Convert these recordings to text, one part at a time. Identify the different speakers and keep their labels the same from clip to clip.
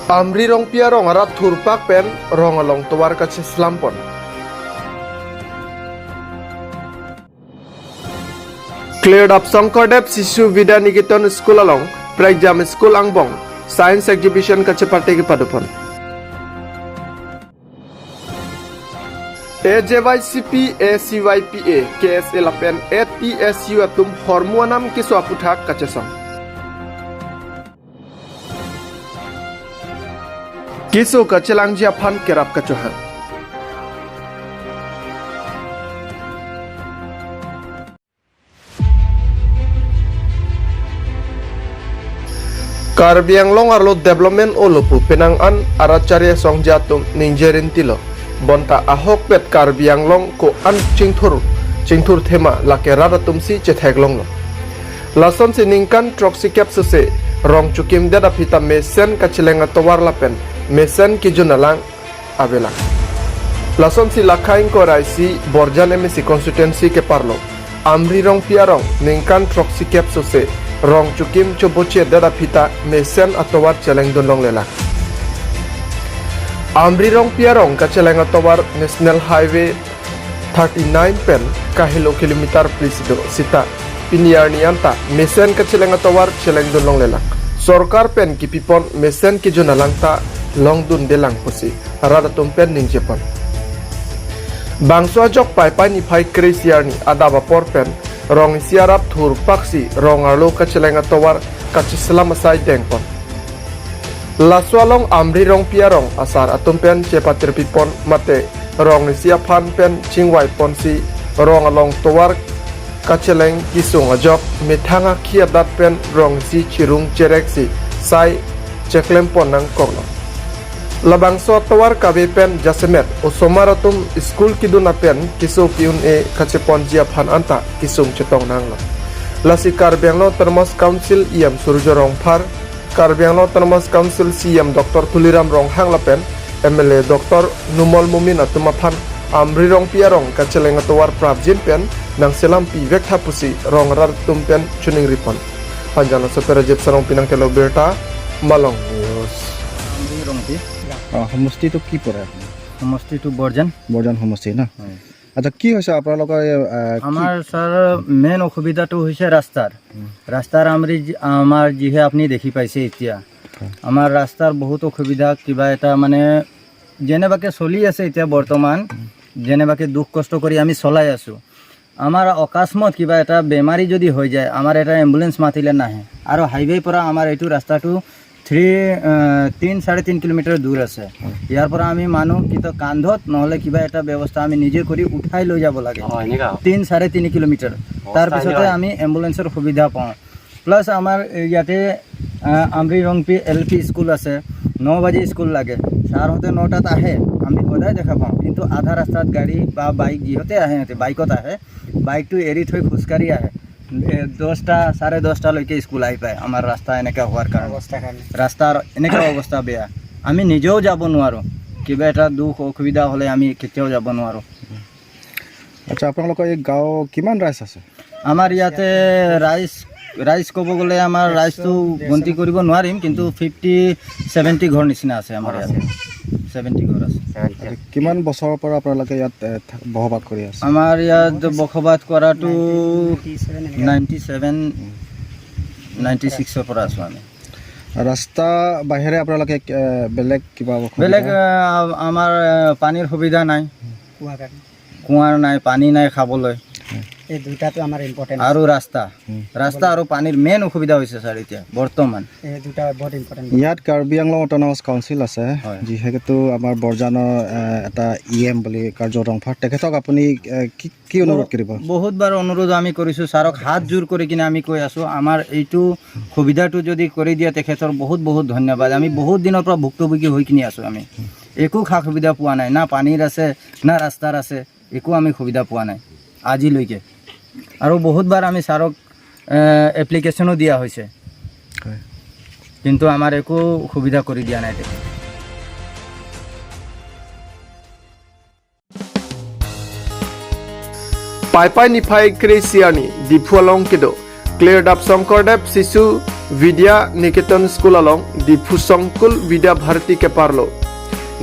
Speaker 1: Amri rong pia rong arat thurpak pen rong along towar kache slampon. Cleared up Songkordep Sishu Vida Nikiton School along Pragjam School Angbong Science Exhibition kache parteki padupon. AJYCP ACYPA KSLPN ATSU atum hormonam kisu aputhak kache song. Kisu kachelang Japan kerap kacuhan. Karbi Anglong arlo development olupu penangan aracarya songjatum ninjerin tilo. Bonta ahok pet Karbi Anglong ko an cingthur thema lake raratum si chetheglong lo. Lason siningkan troksi capsuse rong chukim deda pita mesen kachilenga towar lapen mesen kijunalang abelang. Lason si lakain ko raisi borjan emisi constituency ke parlo. Amri rong piarong ningkan troksi capsuse rong chukim choboche deda pita mesen atowar cheleng dunlong lela. Amri rong piarong kacheleng atowar National Highway 39 pen kahilo kilometer plisido sita piniarnianta mesen kacheleng atowar cheleng dunlong lela. Sorkar pen kipipon mesen kijunalang ta long dun delang pusi radatum pen ningjepon. Bangso ajok pai ni pai krisiarni adaba por pen rong siarap thur paksi rong arlo kacheleng atowar kachiselam asai dengpon. Laswalong amri rong piarong asar atum pen cepatir pipon mate rong siapan pen chingwai ponsi rong along towar kacheleng kisung ajok mithanga khiadat pen rong si chirung chereksi sai cheklem ponang konglo. Labangso towar kabe pen jasemet osomaratum school kiduna pen kisu kiun e kachepon jiaphan anta kisung chetong nanglo. Lasi Karbi Anglong Termos Council iam surjorong phar Karbi Anglong Termos Council CM Dr. Tuliram Rong Hanglapen MLA Dr. Numol Mumin atumaphan amri rong piarong kacheleng atowar prabjin pen nang selam pi vekha pusi rong raratum pen chuning ripon. Panjana sopera jep sarong pinang kelo berta malong news.
Speaker 2: Amri rong pi
Speaker 3: সমষ্টি তো কি পৰে
Speaker 2: সমষ্টিটো বৰ্জন
Speaker 3: সমষ্টি না আচ্ছা কি হৈছে আপোনালোকৰ
Speaker 2: আমাৰ স্যাৰ মেইন অসুবিধাটো হৈছে ৰাস্তাৰ আমাৰ যিহে আপুনি দেখি পাইছে এতিয়া আমাৰ ৰাস্তাৰ বহুত অসুবিধা কিবা এটা মানে যেনেবাকে চলি আছে এতিয়া বৰ্তমান যেনেবাকে দুখ কষ্ট কৰি আমি চলাই আছো আমাৰ অকস্মাত কিবা এটা বেমাৰী যদি হৈ যায় আমাৰ এটা এম্বুলেন্স মাতিলে নাহে আৰু হাইৱে পৰা আমাৰ এইটো ৰাস্তাটো 3-3.5 কিলোমিটাৰ দূৰ আছে ইয়াৰ পৰা আমি মানুহ কিতো কান্ধত নহলে কিবা এটা ব্যৱস্থা আমি নিজে কৰি উঠাই লৈ যাব লাগে 3-3.5 কিলোমিটাৰ তাৰ পিছতে আমি এম্বুলেন্সৰ সুবিধা পাওঁ প্লাস আমাৰ ইয়াতে আমৰি ৰংপি এলপি স্কুল আছে 9 বাজি স্কুল লাগে সাৰহতে 9টাত আহে আমি সদায় দেখা পাওঁ কিন্তু আধা ৰাস্তাত গাড়ী বা বাইক যিহতে আহে বাইকত আহে বাইকটো এৰি থৈ খুচকাৰি আহে 10টা 10:30 লৈকে স্কুল আহি পায় আমাৰ ৰাস্তা এনেকা হোৱাৰ কাৰণে ৰাস্তাৰ এনেকা অৱস্থা বেয়া আমি নিজেও যাব নোৱাৰো কিবা এটা দুখ অসুবিধা হলে আমি কেতিয়াও যাব নোৱাৰো
Speaker 3: আচ্ছা আপোনালোকৰ এই গাঁও কিমান ৰাইজ আছে
Speaker 2: আমাৰ ইয়াতে ৰাইজ ক'ব গ'লে আমাৰ ৰাইজটো গন্তি কৰিব নোৱাৰিম কিন্তু 50-70 ঘৰ নিচিনা আছে আমাৰ ইয়াতে 70 ঘৰ আছে
Speaker 3: কিমান বছৰৰ পৰা আপোনালোকে ইয়াত বসবাস কৰি আছে
Speaker 2: আমাৰ ইয়াত বসবাস কৰাটো 96 পৰা আছো আমি
Speaker 3: ৰাস্তা বাহিৰে আপোনালোকে বেলেগ কিবা
Speaker 2: আমাৰ পানীৰ সুবিধা নাই কুঁৱাৰ নাই পানী নাই খাবলৈ এই দুটাটো আমাৰ ইম্পৰ্টেন্ট আৰু ৰাস্তা আৰু পানীৰ মেইন অসুবিধা হৈছে স্যাৰ এতিয়া বৰ্তমান এই দুটা বহুত ইম্পৰ্টেন্ট
Speaker 3: ইয়াত কাৰ্বি আংলং অট'নমাছ কাউন্সিল আছে যিহেতু আমাৰ বৰজানৰ এটা ইএম বুলি কাৰ্যৰং ফাৰ তেখেতক আপুনি কি অনুৰোধ কৰিব
Speaker 2: বহুতবাৰ অনুৰোধ আমি কৰিছো স্যাৰক হাত জোৰ কৰি কিনে আমি কৈ আছো আমাৰ এইটো সুবিধাটো যদি কৰি দিয়া তেখেতৰ বহুত ধন্যবাদ আমি বহুত দিনৰ পৰা ভুক্তভোগী হৈ কিনে আছো আমি একো খা সুবিধা পোৱা নাই না পানীৰ আছে না ৰাস্তাৰ আছে একো আমি সুবিধা পোৱা নাই আজিলৈকে আৰু বহুতবাৰ আমি স্যাৰক এপ্লিকেশনো দিয়া হৈছে কিন্তু আমাৰ একো সুবিধা কৰি দিয়া নাই
Speaker 1: Pai nifai kresiani di pualong kedo Cleared up Sankardev Sisu Vidya Niketan School along Dipu Songkul Vidya Bharati ke parlo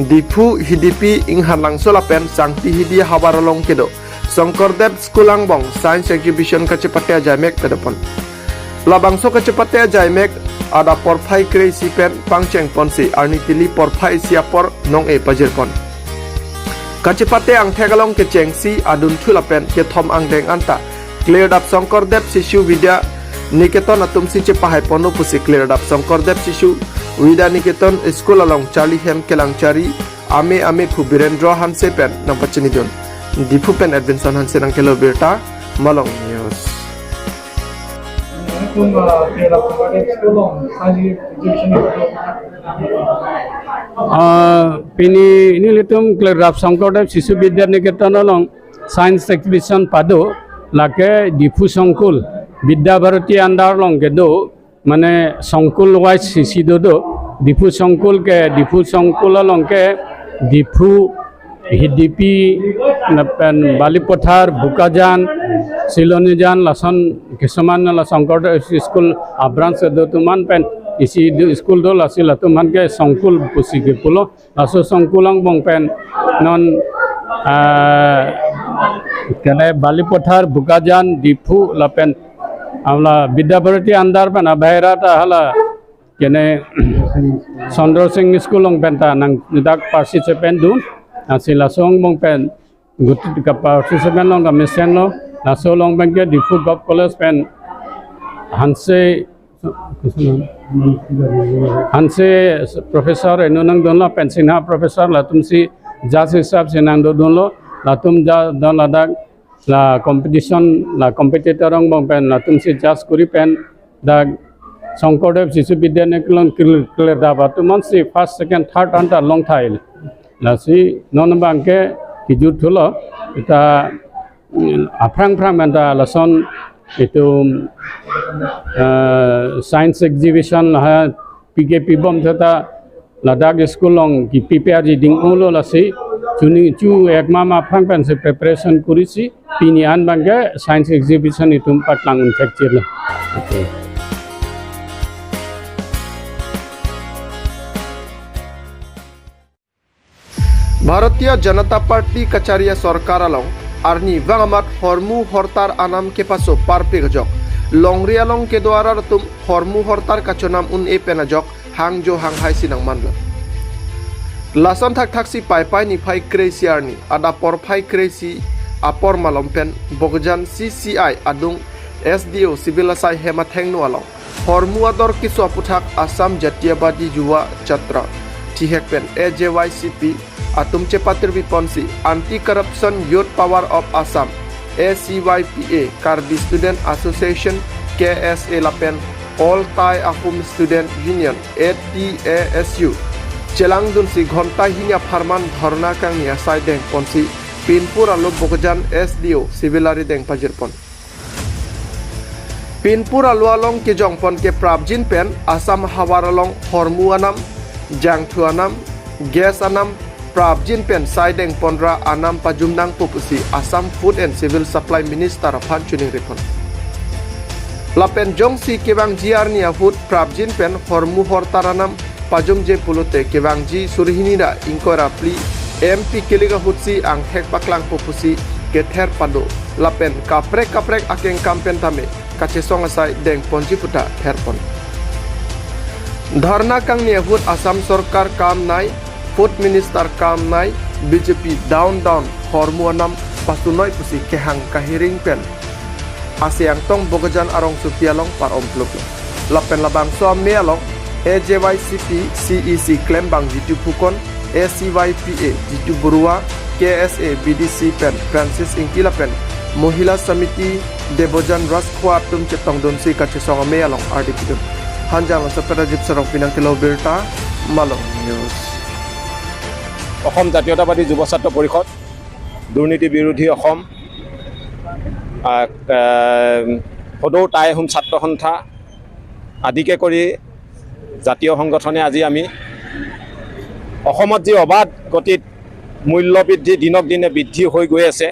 Speaker 1: Dipu Hidipi Inghan Langsolapen Sangti Hidi Habaralong kedo Sankardev School Angbong Science Exhibition Kacepatia Jaimek pedopon Labangso Kacepatia Jaimek ada porphai krei sipen pangcheng ponsi arni tili porphai siapor nong e pajirpon Kacepate ang thegalong ke chengsi adun thulapen ke thom ang deng anta Cleared up Sankardev Sishu Vidya Niketan atumsi che pahai pono pusi Cleared up Sankardev Sishu Vidya Niketan School along Charlie Hem Kelangchari Ame Phu Birendra Hanse pen nang pachinidon Dipu pen Edvinson Hanse nang kelo berta Malong News
Speaker 4: Pini ini litum Cleared up Sankardev Sishu Vidya Niketan along Science Exhibition pado lake Dipu Songkul Vidya Bharati andar long ke do mane Songkul wise sisi do Dipu Songkul along ke Dipu Hidipi napen Balipothar Bukajan Silonijan lason kesaman la Sankardev School abran se do tuman pen isi school do lasi la tuman ke Songkul pusi ke pulo laso Songkulang bong pen non kene Balipothar Bukajan Dipu lapen amla Vidya Bharati andar pen abhaira ta hala kene Chandra Singh School long pen ta nang dak participant dun asila song bong pen gutit ka participant long ka mission lo laso long pen ke Dipu Golf College pen Hanse professor enunang donla pen sinha professor latumsi jas hisab sinang do donlo latum ja don ladak la competition la competitor ong bong pen latum si jas kuri pen dak Sankardev Sishu Vidya Niketan clear da batuman si first second third anta long thail la si non bangke kijut thulo eta aprang anta lason itu science exhibition ha PKP bom thata Ladakh school long ki prepare ding ulo lasi chu ekma ma phang pen se preparation kurisi pini an bangge science exhibition itum patlang unfacture la okay
Speaker 1: Bharatiya Janata Party Kacharia Sarkar along Arni Vangamat Hormu Hortar Anam ke paso parpe gajok Longria long ke dwara tum Hormu Hortar kachonam un e penajok Hangjo Hanghai sinang manla Lasan thak si pai ni phai crazy arni ada porphai crazy apor malompen Bogjan CCI adung SDO Civil Asai Hematheng no along Hormu ador kiso puthak Assam Jatiyabadi Yuwa Chatra Thihekpen AJYCP Atum Cepatir Viponsi Anti-Corruption Youth Power of Assam ACYPA Kardi Student Association KSA Lapen All Thai Ahum Student Union ATASU Celang Dunsi Ghonta Hinya Farman Dharna Kang Nia Sai Deng Ponsi Pinpur Alu Bogjan SDO Civilari Deng Pajirpon Pinpur Alu Along ke Jongpon ke Prabjin Pen Assam Hawaralong Hormu Anam Jangthu Anam Gas Anam Prabjin pen Saideng Pondra Anam Pajumnang Pupusi Assam Food and Civil Supply Minister Phan Chuning Ripon Lapen Jongsi Kewang Jiarnia Food Prabjin pen Hormu Hortaranam Pajumje Pulute Kewang Ji Surhinira Inkora Pli MP Kiliga Hutsi Ang Hek Baklang Pupusi Kether Pado Lapen Kaprek Akeng Kampen Tame Kachesong Asai Deng Ponji Puta Herpon Dharna Kang Nia Food Assam Sarkar Kam Nai Food Minister Kam Nai BJP down Hormu Anam Pasunoi Pusi Kehang Kahiring Pen Asyang Tong Bogajan Arong Supialong Par Ompluk Lapen Labang Soam Mealong AJYCP CEC Klembang Jitu Pukon ACYPA Jitu Burua KSA BDC Pen Francis Inkila Pen Mohila Samiti Debojan Raskwa Tum Chetong Donsi Kachesong Mealong Artikidun Hanjang Sapera Jipsarong Pinang Kilo Birta Malong News
Speaker 5: Assam জাতীয়তাবাদী যুৱ ছাত্ৰ পৰিষদ দুৰ্নীতি বিৰোধী অসম সদৌ টাই আহোম ছাত্ৰ সন্থা আদিকে কৰি জাতীয় সংগঠনে আজি আমি অসমত যি অবাধ গতিত মূল্য বৃদ্ধি দিনক দিনে বৃদ্ধি হৈ গৈ আছে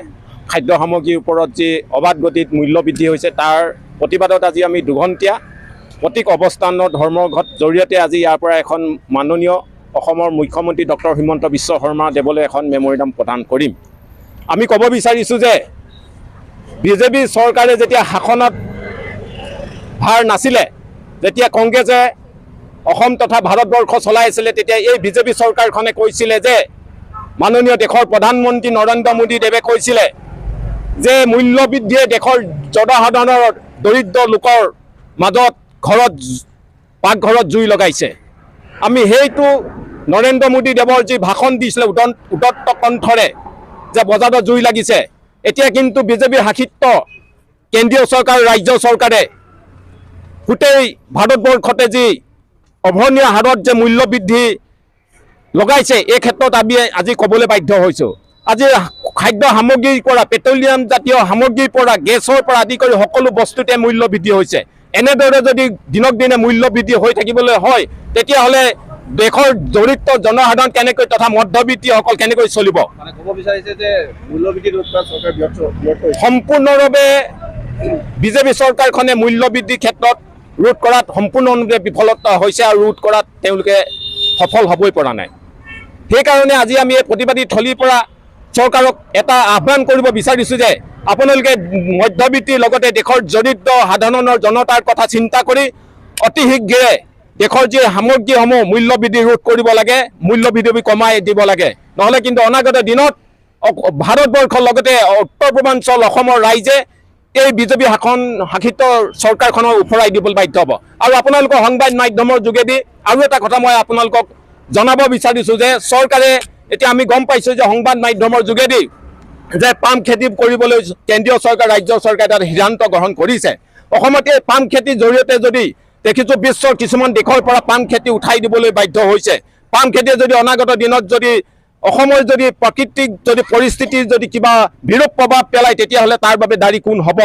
Speaker 5: খাদ্য সামগ্ৰীৰ ওপৰত যি অবাধ গতিত মূল্য বৃদ্ধি হৈছে তাৰ প্ৰতিবাদত আজি আমি দুঘণ্টীয়া প্ৰতীক অৱস্থানৰ ধৰ্মঘট জৰিয়তে আজি ইয়াৰ পৰা এখন মাননীয় অসমৰ মুখ্যমন্ত্ৰী ডক্টৰ হিমন্ত বিশ্ব শৰ্মা দেৱলৈ এখন মেমৰিয়াম প্ৰদান কৰিম। আমি ক'ব বিচাৰিছোঁ যে বিজেপি চৰকাৰে যেতিয়া শাসনত ভাৰ নাছিলে, যেতিয়া কংগ্ৰেছে অসম তথা ভাৰতবৰ্ষ চলাই আছিলে, তেতিয়া এই বিজেপি চৰকাৰখনে কৈছিলে যে মাননীয় দেশৰ প্ৰধানমন্ত্ৰী নৰেন্দ্ৰ মোদীদেৱে কৈছিলে যে মূল্যবৃদ্ধিয়ে দেশৰ জনসাধাৰণৰ দৰিদ্ৰ লোকৰ মাজত পাকঘৰত জুই লগাইছে। আমি সেইটো নৰেন্দ্ৰ মোদী দেৱৰ যি ভাষণ দিছিলে উদত্ত কণ্ঠৰে যে বজাৰত জুই লাগিছে, এতিয়া কিন্তু বিজেপি শাসিত কেন্দ্ৰীয় চৰকাৰ ৰাজ্য চৰকাৰে গোটেই ভাৰতবৰ্ষতে যি অভাৱনীয় হাৰত যে মূল্যবৃদ্ধি লগাইছে, এই ক্ষেত্ৰত আমি আজি ক'বলৈ বাধ্য হৈছোঁ। আজি খাদ্য সামগ্ৰীৰ পৰা পেট্ৰলিয়াম জাতীয় সামগ্ৰীৰ পৰা গেছৰ পৰা আদি কৰি সকলো বস্তুতে মূল্য বৃদ্ধি হৈছে। এনেদৰে যদি দিনক দিনে মূল্য বৃদ্ধি হৈ থাকিবলৈ হয়, তেতিয়াহ'লে দেশৰ দৰিদ্ৰ জনসাধাৰণ কেনেকৈ তথা মধ্যবিত্তসকল কেনেকৈ চলিব? সম্পূৰ্ণৰূপে বিজেপি চৰকাৰখনে মূল্য বৃদ্ধিৰ ক্ষেত্ৰত ৰোধ কৰাত সম্পূৰ্ণৰূপে বিফলতা হৈছে আৰু ৰোধ কৰাত তেওঁলোকে সফল হ'বই পৰা নাই। সেইকাৰণে আজি আমি এই প্ৰতিবাদী থলীৰ পৰা চৰকাৰক এটা আহ্বান কৰিব বিচাৰিছোঁ যে আপোনালোকে মধ্যবিত্তিৰ লগতে দেশৰ দৰিদ্ৰ সাধাৰণৰ জনতাৰ কথা চিন্তা কৰি অতি শীঘ্ৰে দেশৰ যি সামগ্ৰীসমূহ মূল্য বৃদ্ধি ৰোধ কৰিব লাগে, মূল্য বৃদ্ধি কমাই দিব লাগে। নহ'লে কিন্তু অনাগত দিনত ভাৰতবৰ্ষৰ লগতে উত্তৰ পূৰ্বাঞ্চল অসমৰ ৰাইজে এই বিজেপি শাসিত চৰকাৰখনক ওফৰাই দিবলৈ বাধ্য হ'ব। আৰু আপোনালোকৰ সংবাদ মাধ্যমৰ যোগেদি আৰু এটা কথা মই আপোনালোকক জনাব বিচাৰিছোঁ যে চৰকাৰে এতিয়া আমি গম পাইছোঁ যে সংবাদ মাধ্যমৰ যোগেদি যে পাম খেতি কৰিবলৈ কেন্দ্ৰীয় চৰকাৰ ৰাজ্য চৰকাৰে এটা সিদ্ধান্ত গ্ৰহণ কৰিছে। অসমতে পাম খেতিৰ জৰিয়তে যদি দেখিছোঁ বিশ্বৰ কিছুমান দেশৰ পৰা পাম খেতি উঠাই দিবলৈ বাধ্য হৈছে। পাম খেতিয়ে যদি অনাগত দিনত যদি অসমৰ যদি প্ৰাকৃতিক যদি পৰিস্থিতিৰ যদি কিবা বিৰূপ প্ৰভাৱ পেলায়, তেতিয়াহ'লে তাৰ বাবে দায়ী কোন হ'ব?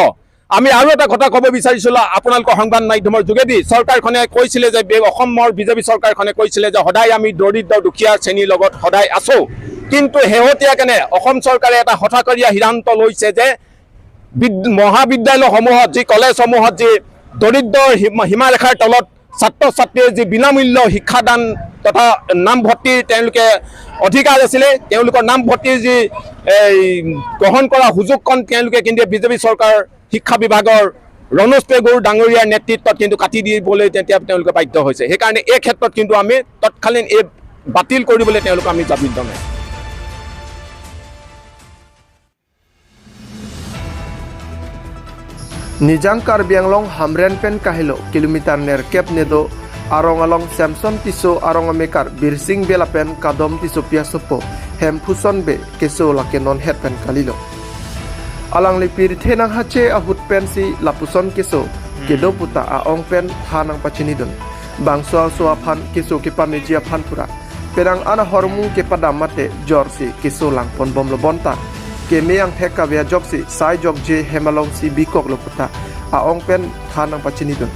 Speaker 5: আমি আৰু এটা কথা ক'ব বিচাৰিছিলোঁ আপোনালোকৰ সংবাদ মাধ্যমৰ যোগেদি। চৰকাৰখনে কৈছিলে যে অসমৰ বিজেপি চৰকাৰখনে কৈছিলে যে সদায় আমি দৰিদ্ৰ দুখীয়া শ্ৰেণীৰ লগত সদায় আছোঁ, কিন্তু শেহতীয়াকৈ অসম চৰকাৰে এটা হঠাৎকৰীয়া সিদ্ধান্ত লৈছে যে মহাবিদ্যালয়সমূহত যি কলেজসমূহত যি দৰিদ্ৰ সীমাৰেখাৰ তলত ছাত্ৰ ছাত্ৰীৰ যি বিনামূল্য শিক্ষাদান তথা নামভৰ্তিৰ তেওঁলোকে অধিকাৰ আছিলে, তেওঁলোকৰ নামভৰ্তিৰ যি গ্ৰহণ কৰা সুযোগকণ তেওঁলোকে কিন্তু বিজেপি চৰকাৰ শিক্ষা বিভাগৰ ৰণোজ পেগুৰ ডাঙৰীয়াৰ নেতৃত্বত কিন্তু কাটি দিবলৈ তেওঁলোকে বাধ্য হৈছে। সেইকাৰণে এই ক্ষেত্ৰত কিন্তু আমি তৎকালীন এই বাতিল কৰিবলৈ তেওঁলোকক আমি জাবিত নাই।
Speaker 1: Nijang Karbi Anglong Hamren Pen Kahilo kilometer ner kep nedo arong along Samson Tiso arong amekar Birsing Belapen Kadom Tiso Piasopo Hem Puson Be Keso Lakenon Het Pen Kalilo Alang lipir tenang hache ahut pensi lapuson keso kedo puta aong pen hanang pachinidon bangso suapan keso kepa media panpura perang ana hormu kepada mate jorsi keso lang pon bom lobonta keme ang theka via joksi sai jokje hemalong si bikok loputa aong pen hanang pachinidon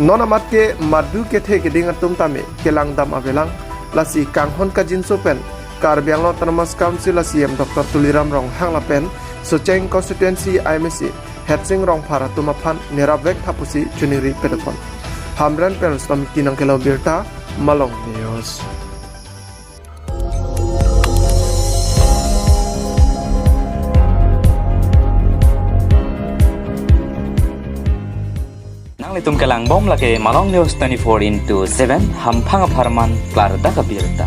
Speaker 1: nonamat ke madu ke the geding atum tame kelang dam avelang lasi kanghon kajin sopen Karbi Anglong Autonomous Council asiem Dr. Tuliram Rong hangla pen Socheng Constituency IMC Hetsing Rong Para Tumapan Nerabek Hapusi Juniri Pedapon Hamran Pen Stom Kinang Kelaw Birta Malong News
Speaker 6: Itum kelang bom lake Malong News 24/7 hampang aparman klar da kabirta.